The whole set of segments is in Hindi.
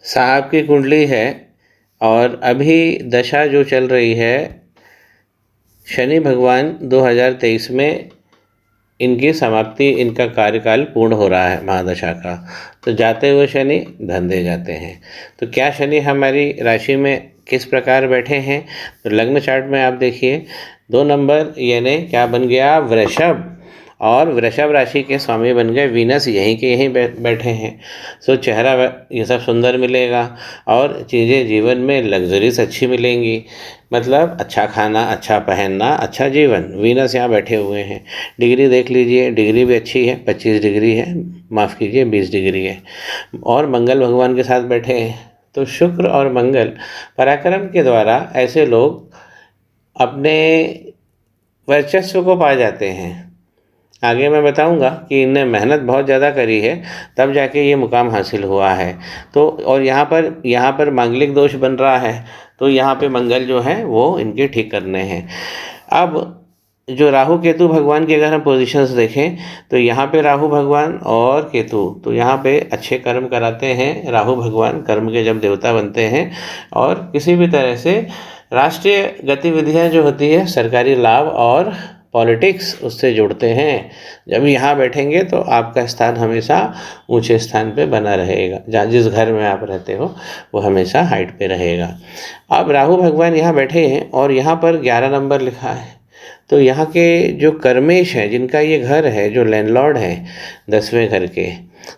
साहब की कुंडली है और अभी दशा जो चल रही है, शनि भगवान 2023 में इनकी समाप्ति, इनका कार्यकाल पूर्ण हो रहा है महादशा का। तो जाते हुए शनि धन दे जाते हैं। तो क्या शनि हमारी राशि में किस प्रकार बैठे हैं? तो लग्न चार्ट में आप देखिए 2 नंबर यानी क्या बन गया, वृषभ, और वृषभ राशि के स्वामी बन गए वीनस, यहीं के यहीं बैठे हैं। सो चेहरा ये सब सुंदर मिलेगा और चीज़ें जीवन में लग्जरीज अच्छी मिलेंगी, मतलब अच्छा खाना, अच्छा पहनना, अच्छा जीवन। वीनस यहाँ बैठे हुए हैं। डिग्री देख लीजिए, डिग्री भी अच्छी है, 25 डिग्री है, माफ़ कीजिए 20 डिग्री है। और मंगल भगवान के साथ बैठे हैं। तो शुक्र और मंगल पराक्रम के द्वारा ऐसे लोग अपने वर्चस्व को पा जाते हैं। आगे मैं बताऊंगा कि इनने मेहनत बहुत ज़्यादा करी है, तब जाके ये मुकाम हासिल हुआ है। तो और यहाँ पर मांगलिक दोष बन रहा है, तो यहाँ पे मंगल जो है वो इनके ठीक करने हैं। अब जो राहु केतु भगवान की अगर हम पोजीशंस देखें, तो यहाँ पे राहु भगवान और केतु, तो यहाँ पे अच्छे कर्म कराते हैं। राहु भगवान कर्म के जब देवता बनते हैं और किसी भी तरह से राष्ट्रीय गतिविधियाँ जो होती है, सरकारी लाभ और पॉलिटिक्स, उससे जुड़ते हैं। जब यहाँ बैठेंगे तो आपका स्थान हमेशा ऊंचे स्थान पे बना रहेगा। जहाँ जिस घर में आप रहते हो वो हमेशा हाइट पे रहेगा। अब राहु भगवान यहाँ बैठे हैं और यहाँ पर 11 नंबर लिखा है। तो यहाँ के जो कर्मेश हैं, जिनका ये घर है, जो लैंडलॉर्ड हैं 10वें घर के,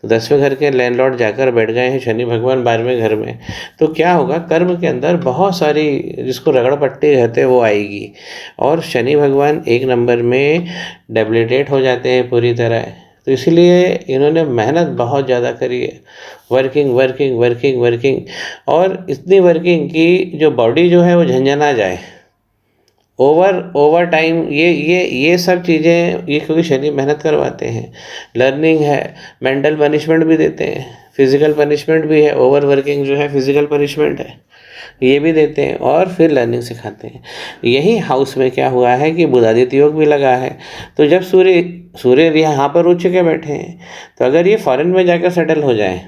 तो 10वें घर के लैंडलॉर्ड जाकर बैठ गए हैं शनि भगवान 12वें घर में। तो क्या होगा, कर्म के अंदर बहुत सारी, जिसको रगड़ पट्टी कहते हैं, वो आएगी। और शनि भगवान 1 नंबर में डेबिलिटेट हो जाते हैं पूरी तरह। तो इसलिए इन्होंने मेहनत बहुत ज़्यादा करी है, वर्किंग वर्किंग वर्किंग वर्किंग, और इतनी वर्किंग कि जो बॉडी जो है वो झंझना जाए। ओवर टाइम ये सब चीज़ें, ये क्योंकि शनि मेहनत करवाते हैं। लर्निंग है, मेंटल पनिशमेंट भी देते हैं, फिजिकल पनिशमेंट भी है। ओवर वर्किंग जो है फिजिकल पनिशमेंट है, ये भी देते हैं, और फिर लर्निंग सिखाते हैं। यही हाउस में क्या हुआ है कि बुधादित्य योग भी लगा है। तो जब सूर्य यहाँ पर उच्च के बैठे हैं, तो अगर ये फॉरेन में जाकर सेटल हो जाए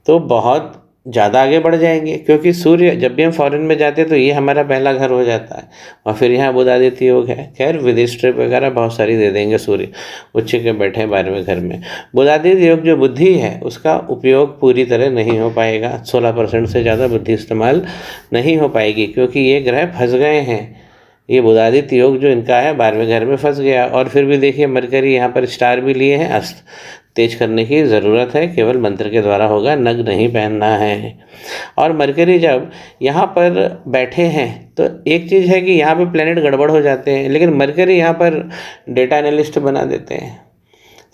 तो बहुत ज़्यादा आगे बढ़ जाएंगे, क्योंकि सूर्य जब भी हम फॉरेन में जाते हैं तो ये हमारा पहला घर हो जाता है। और फिर यहाँ बुधादित्य योग है। खैर विदेश ट्रिप वगैरह बहुत सारी दे देंगे। सूर्य उच्च के बैठे 12वें घर में। बुधादित्य योग जो बुद्धि है उसका उपयोग पूरी तरह नहीं हो पाएगा। 16% से ज़्यादा बुद्धि इस्तेमाल नहीं हो पाएगी, क्योंकि ये ग्रह फंस गए हैं। ये बुधादित्य योग जो इनका है 12वें घर में फंस गया। और फिर भी देखिए मरकरी यहाँ पर स्टार भी लिए हैं। अस्त तेज करने की ज़रूरत है, केवल मंत्र के द्वारा होगा, नग नहीं पहनना है। और मरकरी जब यहाँ पर बैठे हैं तो एक चीज़ है कि यहाँ पे प्लेनेट गड़बड़ हो जाते हैं, लेकिन मरकरी यहाँ पर डेटा एनालिस्ट बना देते हैं।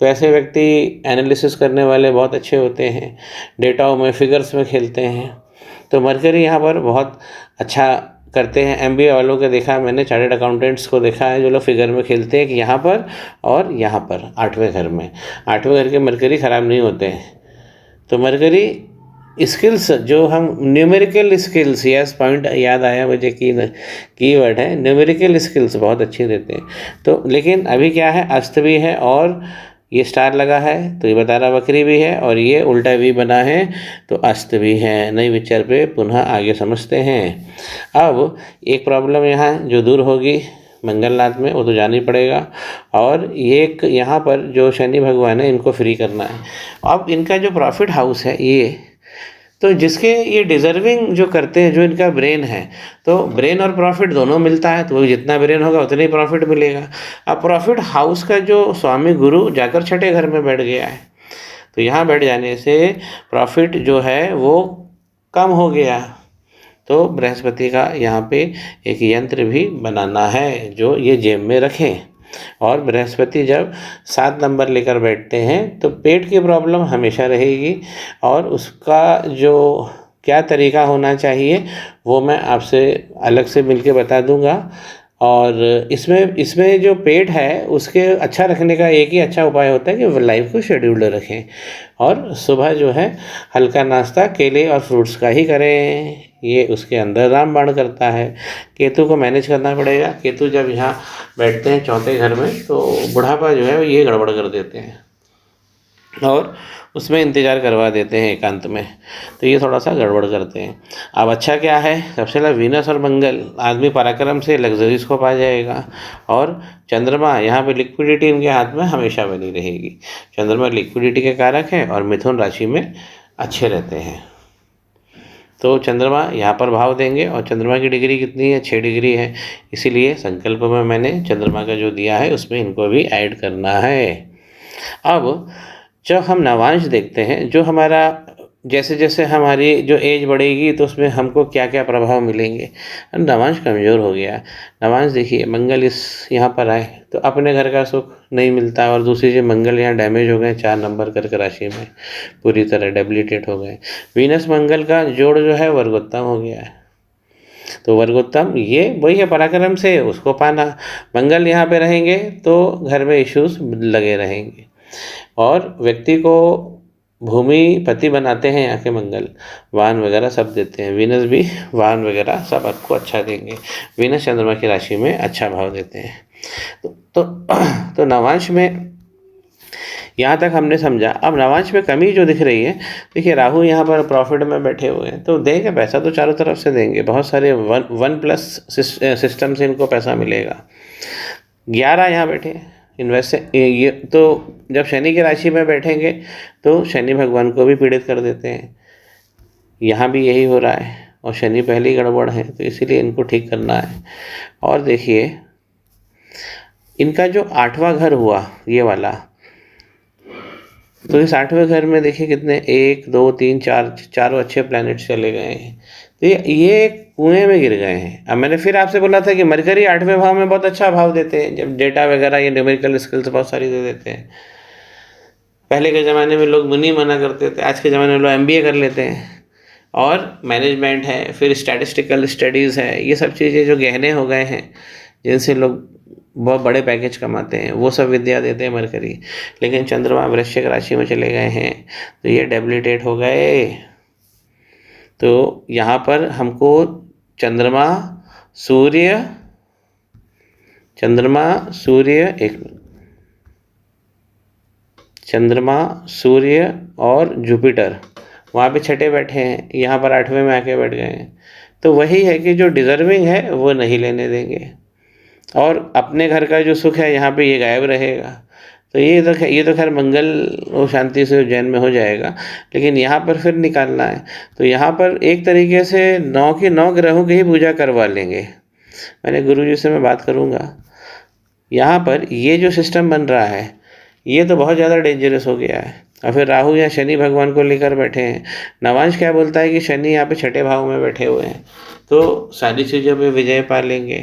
तो ऐसे व्यक्ति एनालिसिस करने वाले बहुत अच्छे होते हैं, डेटाओं में, फिगर्स में खेलते हैं। तो मरकरी यहाँ पर बहुत अच्छा करते हैं। एमबीए वालों को देखा मैंने, चार्टर्ड अकाउंटेंट्स को देखा है जो लोग फिगर में खेलते हैं कि यहाँ पर और यहाँ पर 8वें घर में, 8वें घर के मरकरी ख़राब नहीं होते हैं। तो मरकरी स्किल्स जो हम न्यूमेरिकल स्किल्स, यस पॉइंट याद आया मुझे कि कीवर्ड है न्यूमेरिकल स्किल्स, बहुत अच्छे देते हैं। तो लेकिन अभी क्या है, अस्त भी है और ये स्टार लगा है, तो ये बता रहा वक्री भी है, और ये उल्टा वी बना है तो अस्त भी है। नई विचार पे पुनः आगे समझते हैं। अब एक प्रॉब्लम यहाँ जो दूर होगी मंगलनाथ में, वो तो जाना ही पड़ेगा। और ये एक यहाँ पर जो शनि भगवान है इनको फ्री करना है। अब इनका जो प्रॉफिट हाउस है ये, तो जिसके ये डिज़र्विंग जो करते हैं, जो इनका ब्रेन है, तो ब्रेन और प्रॉफिट दोनों मिलता है, तो जितना ब्रेन होगा उतना ही प्रॉफिट मिलेगा। अब प्रॉफिट हाउस का जो स्वामी गुरु जाकर 6ठे घर में बैठ गया है, तो यहाँ बैठ जाने से प्रॉफिट जो है वो कम हो गया। तो बृहस्पति का यहाँ पे एक यंत्र भी बनाना है जो ये जेब में रखें। और बृहस्पति जब 7 नंबर लेकर बैठते हैं तो पेट की प्रॉब्लम हमेशा रहेगी, और उसका जो क्या तरीका होना चाहिए वो मैं आपसे अलग से मिलके बता दूंगा। और इसमें जो पेट है उसके अच्छा रखने का एक ही अच्छा उपाय होता है कि लाइफ को शेड्यूल्ड रखें, और सुबह जो है हल्का नाश्ता केले और फ्रूट्स का ही करें। ये उसके अंदर रामबाण करता है। केतु को मैनेज करना पड़ेगा। केतु जब यहाँ बैठते हैं 4थे घर में तो बुढ़ापा जो है ये गड़बड़ कर देते हैं। और उसमें इंतज़ार करवा देते हैं एकांत में। तो ये थोड़ा सा गड़बड़ करते हैं। अब अच्छा क्या है, सबसे पहले वीनस और मंगल, आदमी पराक्रम से लग्जरीज को पा जाएगा। और चंद्रमा, यहाँ पे लिक्विडिटी इनके हाथ में हमेशा बनी रहेगी। चंद्रमा लिक्विडिटी के कारक हैं और मिथुन राशि में अच्छे रहते हैं। तो चंद्रमा यहाँ पर भाव देंगे, और चंद्रमा की डिग्री कितनी है, 6 डिग्री है। इसीलिए संकल्प में मैंने चंद्रमा का जो दिया है उसमें इनको भी ऐड करना है। अब जब हम नवांश देखते हैं, जो हमारा जैसे जैसे हमारी जो एज बढ़ेगी तो उसमें हमको क्या क्या प्रभाव मिलेंगे। नवांश कमज़ोर हो गया। नवांश देखिए, मंगल इस यहाँ पर आए तो अपने घर का सुख नहीं मिलता, और दूसरी चीज़ मंगल यहाँ डैमेज हो गए 4 नंबर कर्क राशि में, पूरी तरह डेबिलिटेट हो गए। वीनस मंगल का जोड़ जो है वर्गोत्तम हो गया है। तो वर्गोत्तम ये वही है, पराक्रम से उसको पाना। मंगल यहाँ पे रहेंगे तो घर में इश्यूज लगे रहेंगे, और व्यक्ति को भूमिपति बनाते हैं यहाँ के मंगल, वाहन वगैरह सब देते हैं। वीनस भी वाहन वगैरह सब आपको अच्छा देंगे। वीनस चंद्रमा की राशि में अच्छा भाव देते हैं। तो नवांश में यहाँ तक हमने समझा। अब नवांश में कमी जो दिख रही है, देखिए राहु यहाँ पर प्रॉफिट में बैठे हुए हैं, तो देंगे पैसा तो चारों तरफ से देंगे, बहुत सारे वन प्लस सिस्टम से इनको पैसा मिलेगा। 11 यहाँ बैठे इन्वेस्ट, ये तो जब शनि की राशि में बैठेंगे तो शनि भगवान को भी पीड़ित कर देते हैं। यहाँ भी यही हो रहा है, और शनि पहले ही गड़बड़ है, तो इसीलिए इनको ठीक करना है। और देखिए इनका जो 8वां घर हुआ ये वाला, तो इस 8वें घर में देखिए कितने 1 2 3 4 चारों अच्छे प्लैनेट्स चले गए हैं। तो ये कुएं में गिर गए हैं। अब मैंने फिर आपसे बोला था कि मरकरी 8वें भाव में बहुत अच्छा भाव देते हैं, जब डेटा वगैरह ये न्यूमेरिकल स्किल्स बहुत सारी दे देते हैं। पहले के ज़माने में लोग नहीं मना करते थे, आज के ज़माने में लोग MBA कर लेते हैं, और मैनेजमेंट है, फिर स्टैटिस्टिकल स्टडीज़ है, ये सब चीज़ें जो गहने हो गए हैं जिनसे लोग बहुत बड़े पैकेज कमाते हैं, वो सब विद्या देते हैं मरकरी। लेकिन चंद्रमा वृश्चिक राशि में चले गए हैं तो ये डेबिलिटेट हो गए। तो यहाँ पर हमको चंद्रमा सूर्य चंद्रमा सूर्य और जुपिटर वहाँ पे छठे बैठे हैं, यहाँ पर 8वें में आके बैठ गए हैं। तो वही है कि जो डिज़र्विंग है वो नहीं लेने देंगे, और अपने घर का जो सुख है यहाँ पे ये गायब रहेगा। तो ये तो खैर मंगल वो शांति से उज्जैन में हो जाएगा, लेकिन यहाँ पर फिर निकालना है। तो यहाँ पर एक तरीके से 9 के 9 ग्रहों की ही पूजा करवा लेंगे। मैंने गुरुजी से मैं बात करूँगा। यहाँ पर ये जो सिस्टम बन रहा है ये तो बहुत ज़्यादा डेंजरस हो गया है। और फिर राहु या शनि भगवान को लेकर बैठे हैं। नवांश क्या बोलता है कि शनि यहाँ पे छठे भाव में बैठे हुए हैं, तो सारी चीज़ों पे विजय पा लेंगे।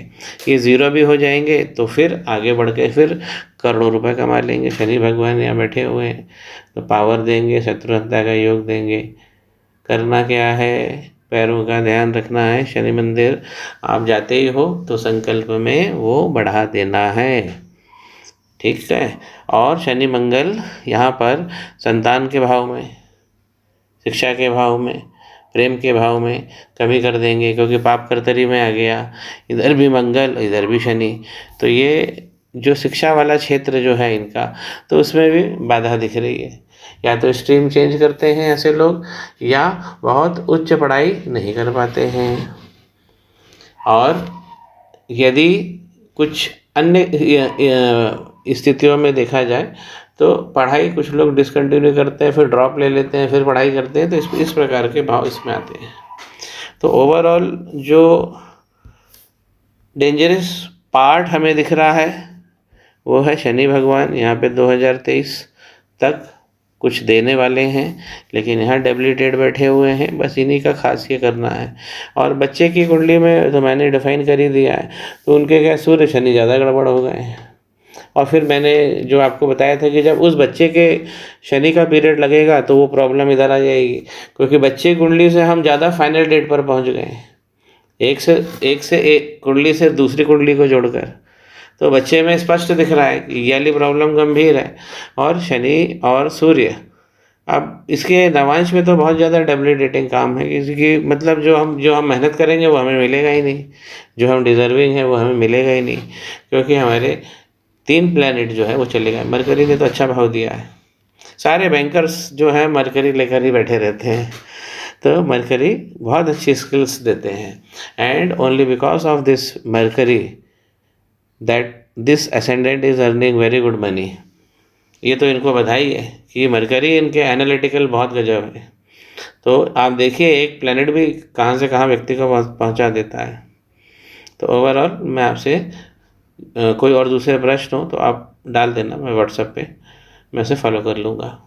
ये 0 भी हो जाएंगे तो फिर आगे बढ़ के फिर करोड़ों रुपए कमा लेंगे। शनि भगवान यहाँ बैठे हुए हैं तो पावर देंगे, शत्रुहत्या का योग देंगे। करना क्या है, पैरों का ध्यान रखना है। शनि मंदिर आप जाते ही हो तो संकल्प में वो बढ़ा देना है, ठीक है। और शनि मंगल यहाँ पर संतान के भाव में, शिक्षा के भाव में, प्रेम के भाव में कमी कर देंगे, क्योंकि पाप कर्तरी में आ गया। इधर भी मंगल, इधर भी शनि, तो ये जो शिक्षा वाला क्षेत्र जो है इनका, तो उसमें भी बाधा दिख रही है। या तो स्ट्रीम चेंज करते हैं ऐसे लोग, या बहुत उच्च पढ़ाई नहीं कर पाते हैं। और यदि कुछ अन्य स्थितियों में देखा जाए तो पढ़ाई कुछ लोग डिसकंटिन्यू करते हैं, फिर ड्रॉप ले लेते हैं, फिर पढ़ाई करते हैं, तो इस प्रकार के भाव इसमें आते हैं। तो ओवरऑल जो डेंजरस पार्ट हमें दिख रहा है वो है शनि भगवान यहाँ पे 2023 तक कुछ देने वाले हैं, लेकिन यहाँ डेबिलिटेड बैठे हुए हैं। बस इन्हीं का खास ये करना है। और बच्चे की कुंडली में तो मैंने डिफाइन कर ही दिया है, तो उनके क्या सूर्य शनि ज़्यादा गड़बड़ हो गए हैं। और फिर मैंने जो आपको बताया था कि जब उस बच्चे के शनि का पीरियड लगेगा तो वो प्रॉब्लम इधर आ जाएगी, क्योंकि बच्चे कुंडली से हम ज़्यादा फाइनल डेट पर पहुंच गए हैं, एक से एक कुंडली से दूसरी कुंडली को जोड़कर। तो बच्चे में स्पष्ट दिख रहा है कि ये वाली प्रॉब्लम गंभीर है। और शनि और सूर्य, अब इसके नवांश में तो बहुत ज़्यादा डेबिलिटेटिंग काम है, क्योंकि मतलब जो हम मेहनत करेंगे वो हमें मिलेगा ही नहीं, जो हम डिज़र्विंग है वो हमें मिलेगा ही नहीं, क्योंकि हमारे 3 प्लैनेट जो है वो चले गए। मरकरी ने तो अच्छा भाव दिया है, सारे बैंकर्स जो हैं मरकरी लेकर ही बैठे रहते हैं। तो मरकरी बहुत अच्छी स्किल्स देते हैं, and only because of this mercury that this ascendant is earning very good money. ये तो इनको बधाई है कि मरकरी इनके एनालिटिकल बहुत गजब है। तो आप देखिए एक प्लेनेट भी कहाँ से कहाँ व्यक्ति को पहुँचा देता है। तो ओवरऑल मैं आपसे कोई और दूसरे प्रश्न हो तो आप डाल देना, मैं व्हाट्सएप पे मैं उसे फॉलो कर लूँगा।